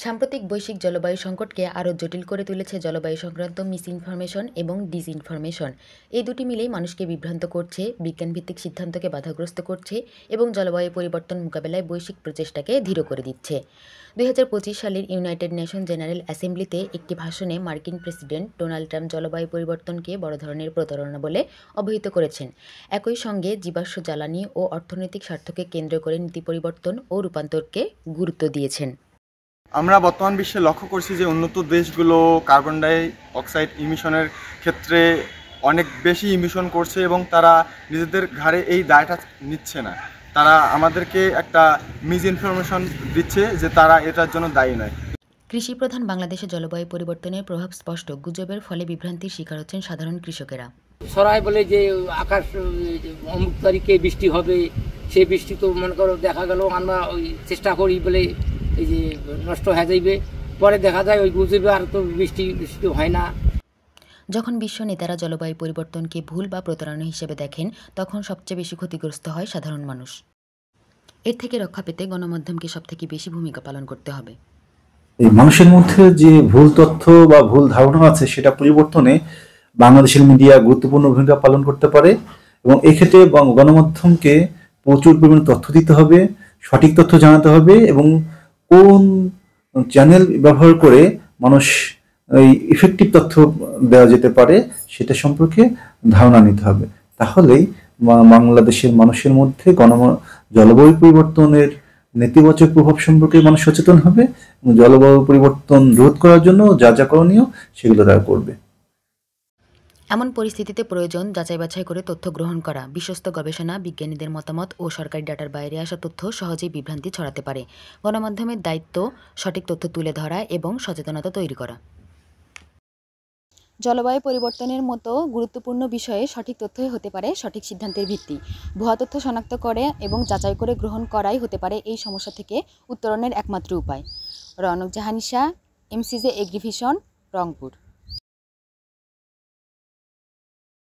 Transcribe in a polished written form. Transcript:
সাম্প্রতিক বৈশ্বিক জলবায়ু সংকটকে আরও জটিল করে তুলেছে জলবায়ু সংক্রান্ত মিসইনফরমেশন এবং ডিসইনফরমেশন। এই দুটি মিলেই মানুষকে বিভ্রান্ত করছে, বিজ্ঞানভিত্তিক সিদ্ধান্তকে বাধাগ্রস্ত করছে এবং জলবায়ু পরিবর্তন মোকাবেলায় বৈশ্বিক প্রচেষ্টাকে ধীর করে দিচ্ছে। 2025 সালের ইউনাইটেড নেশন জেনারেল অ্যাসেম্বলিতে একটি ভাষণে মার্কিন প্রেসিডেন্ট ডোনাল্ড ট্রাম্প জলবায়ু পরিবর্তনকে বড় ধরনের প্রতারণা বলে অভিহিত করেছেন। একই সঙ্গে জীবাশ্ম জ্বালানি ও অর্থনৈতিক স্বার্থকে কেন্দ্র করে নীতি পরিবর্তন ও রূপান্তরকে গুরুত্ব দিয়েছেন। আমরা বর্তমান বিশ্বে লক্ষ্য করছি যে উন্নত দেশগুলো কার্বন ডাই অক্সাইড ইমিশনের ক্ষেত্রে অনেক বেশি ইমিশন করছে এবং তারা নিজেদের ঘাড়ে এই দায়টা নিচ্ছে না। তারা আমাদেরকে একটা মিস ইনফরমেশন দিচ্ছে যে তারা এটার জন্য দায়ী নয়। কৃষিপ্রধান বাংলাদেশে জলবায়ু পরিবর্তনের প্রভাব স্পষ্ট। গুজবের ফলে বিভ্রান্তির শিকার হচ্ছেন সাধারণ কৃষকেরা। সরাই বলে যে আকাশ অমুক তারিখে বৃষ্টি হবে, সেই বৃষ্টি তো মনে করো দেখা গেল আমরা ওই চেষ্টা করি বলে এই যে নষ্ট হয়ে যাইবে, পরে দেখা যায় ওই গুজবে আর তো বৃষ্টি হয় না। যখন বিশ্ব নেতারা জলবায়ু পরিবর্তনকে ভুল বা প্রতারণা হিসেবে দেখেন, তখন সবচেয়ে বেশি ক্ষতিগ্রস্ত হয় সাধারণ মানুষ। এর থেকে রক্ষা পেতে গণমাধ্যমকে সবথেকে বেশি ভূমিকা পালন করতে হবে। এই মানুষের মধ্যে যে ভুল তথ্য বা ভুল ধারণা আছে সেটা পরিবর্তনে বাংলাদেশের মিডিয়া গুরুত্বপূর্ণ ভূমিকা পালন করতে পারে এবং এক্ষেত্রে গণমাধ্যমকে প্রচুর পরিমাণে তথ্য দিতে হবে, সঠিক তথ্য জানাতে হবে এবং কোন চ্যানেল ব্যবহার করে মানুষ এই ইফেক্টিভ তথ্য দেওয়া যেতে পারে সেটা সম্পর্কে ধারণা নিতে হবে। তাহলেই বাংলাদেশের মানুষের মধ্যে জলবায়ু পরিবর্তনের নেতিবাচক প্রভাব সম্পর্কে মানুষ সচেতন হবে এবং জলবায়ু পরিবর্তন রোধ করার জন্য যা যা করণীয় সেগুলো তারা করবে। এমন পরিস্থিতিতে প্রয়োজন যাচাই বাছাই করে তথ্য গ্রহণ করা। বিশ্বস্ত গবেষণা, বিজ্ঞানীদের মতামত ও সরকারি ডাটার বাইরে আসা তথ্য সহজেই বিভ্রান্তি ছড়াতে পারে। গণমাধ্যমের দায়িত্ব সঠিক তথ্য তুলে ধরা এবং সচেতনতা তৈরি করা। জলবায়ু পরিবর্তনের মতো গুরুত্বপূর্ণ বিষয়ে সঠিক তথ্যই হতে পারে সঠিক সিদ্ধান্তের ভিত্তি। ভুয়া তথ্য শনাক্ত করে এবং যাচাই করে গ্রহণ করাই হতে পারে এই সমস্যা থেকে উত্তরণের একমাত্র উপায়। রওনক জাহানিশা, MCJ এগ্রিভিশন, রংপুর।